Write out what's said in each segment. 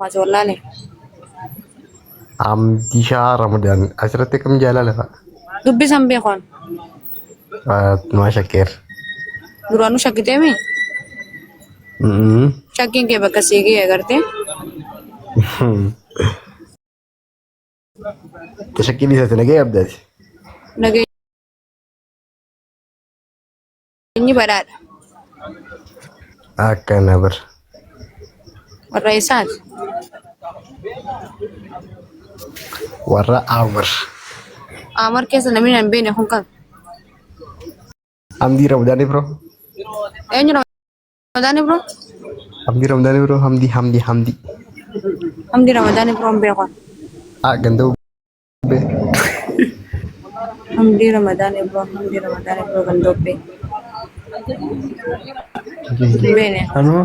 ما والله عمدي شهر رمضان أشرتك كم جلالة دبي سامبي خون ما شكر duranu shakkite mi shakkiin kee bakka siigee agartee تشكيلي ستنجي أبدأ nageenyi badhaadha أكن أبر warra isaati ورا أبر amar keessa namni hin beekne kun kan عمدي رمضان برو eenyu ramadaani bro عمدي رمضان برو حمدي حمدي حمدي hamdi ramadaani bro hin beekon جندو hamdi ramadaani bro kan dobbe hin beekne أنا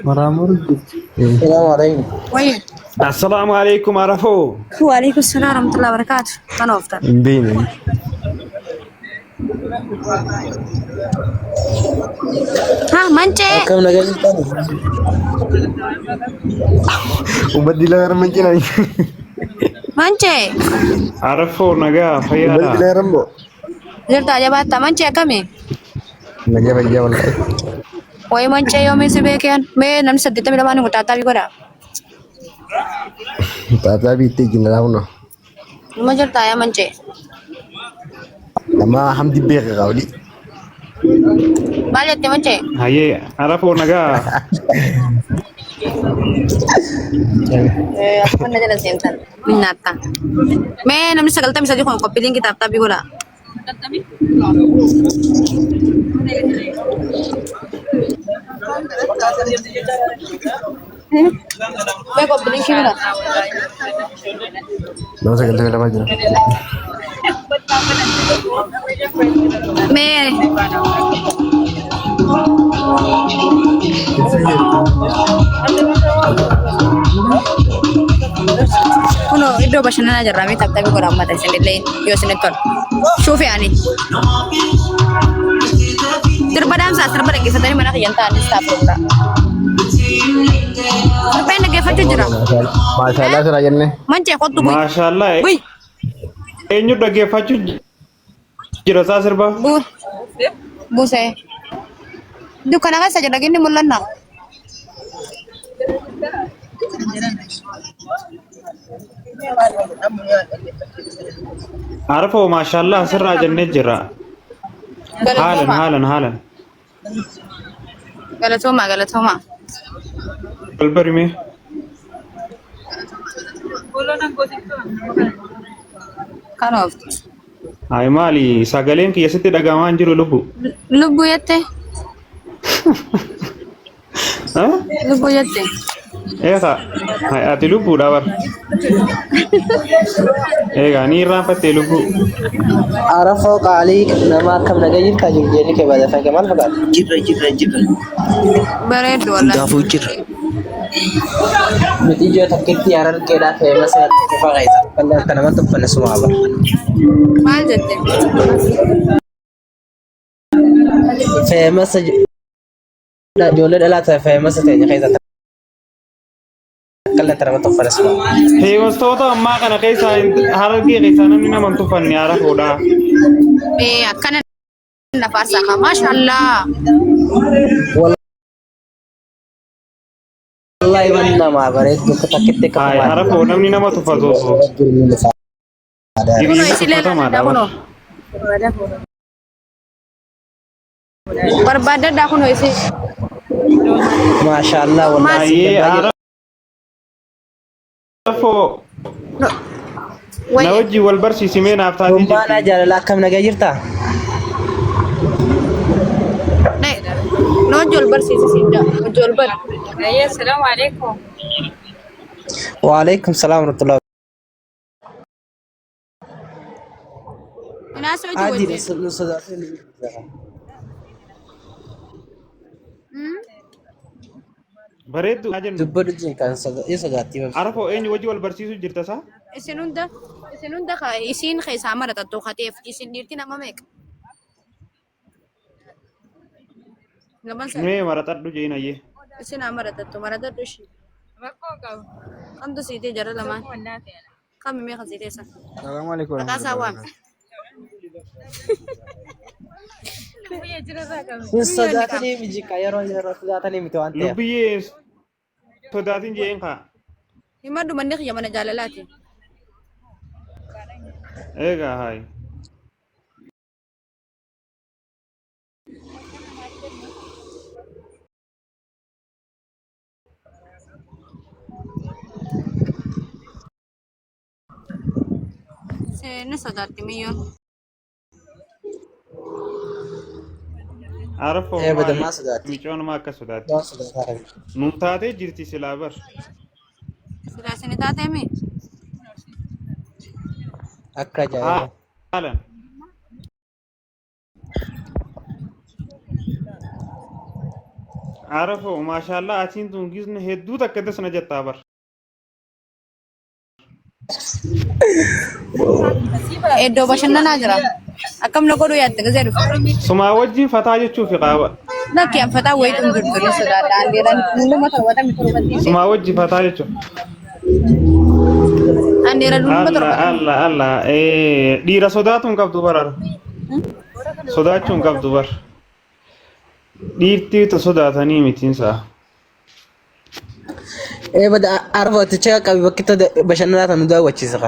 مرامور السلام عليكم wayye السلام عليكم عرفو waalaikum salaam warahmatullahi wabarakatuh kan ooftan بيني ha mancee كم نجاز تاني وبدي لا رمجي ناي mancee عرفو نجا وبدي فيالا لا رمبو jirta jabaata mancee akkami نجا بجا والله wayi mancee yoomii si beekeen mee namni 82 ni kutaataa bi godha تاتا بيتي جنا داونو numa jirta yaa mancee لما حمدي بيغ غاولي maal jette mancee هاي عرفو نجا akkuma na jala seentan minnaattan mee namni 93 kun qophiliin kitaabtaa bi godha mee qophiliin kii godha لو سكنت كده ما جرى mee kuno iddoo bashannanaa jirra mee taphtaa bi godha ammata isinillee yoo isinitti tolu shuufi ani sirba dhaamsaa sirba dhaggeeffatanii mana kiyyan ta'anis taa'udha sirbeen dhaggeeffachuu jira ما شاء الله سرا جنة mancee kottu buy ما شاء الله buy eenyu dhaggeeffachuu jira isaa sirba buusee dukkana keessa jira ginni mul'anna عرفو ما شاء الله سرا jennee jira haalan galatoomaa balbarime kan ooftu ay maali sagaleen kiyya sitti dhagahamaa jiru lubbuu jette ha lubbuu jette eeka hay ati lubbuudha bar eega ni irraanfattee lubbuu عرفو قالي نما كم نجاز تاجر جيني كبدا فكمان فقط جرا bareeddu wallahi دافو جرا نتيجة تكتي يارن كده في مثلا فقايزة كلا كنا ما تبغى نسمع بقى maal jette في مسج لا جولد لا في مسج تاني خيزة كلا ترى ما تبغى نسمع heewastoota ammaa kana keessaa harargee keessaa namni nama hin tuffanne arafuudha ee akkana na faarsaa ka maashaallah والله يبنى ما بريد تكتي hay كمان arafoo namni nama tuffatu kuno isilee kuno barbaadadhaa kuno isi ما شاء الله والله hayyee arafoo na wayye wajjin wal barsiisimee naaf taatee رمانا jirti جالا كم نجاجرتا noo jol barsiisi siinda jol bar السلام عليكم. وعليكم السلام ورحمة الله inaa soo عادي jiwwette bareeddu haa jennu دبر جين كان يسقطي arafoo eenyu wajji wal barsiisuu jirta isaa isin hunda ka isiin keessaa maratattu kateef isin dhiirti nama meeqa Laman sa. Mee maratadhu jeen ayyee. Isin amaratatu maratatu shi. Rakkoo qabu. Kamtu siitee jara lamaan. Wallaa ta'e. Kami mee kan siitee san. Assalamualaikum. Kakaasaa waam. Biyya jira irraa qabu. Hin sodaatanii miti yeroo sodaatanii miti waan ta'eef. Lubbiyyee sodaatin jeen kaa. Himadhu manni kiyya mana jaalalaati. Eegaa hayi. Ni sodaatti miyyoon. Arafoo Bada maa sodaatti. micoon maa akka sodaatti. Waan sodaataa miti. Nuuf taatee jirti silaa bar. Silaa isin taatee mi? Akka ajaa'iba. Haalan. Arafoo maashaallah achiin tun gisne hedduu takka dasna jettaa bar. Iddoo bashannanaa jira. Akkam na godhuu yaatte gazee dhufu. Sumaa wajjin fataa jechuufi qaaba. Nakki an fataa wayitu hin jirtu ni sodaadha. Andeeran hunduma torbata mi torbatti. Sumaa wajjin fataa jechuun. Andeeran hunduma torbatti. Allah dhiira sodaatuun qabdu barara. Sodaachuun qabdu bar. Dhiirtiitu sodaatanii mitiin sa'a. Bada arfooticha qabi bakkitta bashannanaa tan nu daawwachiisa.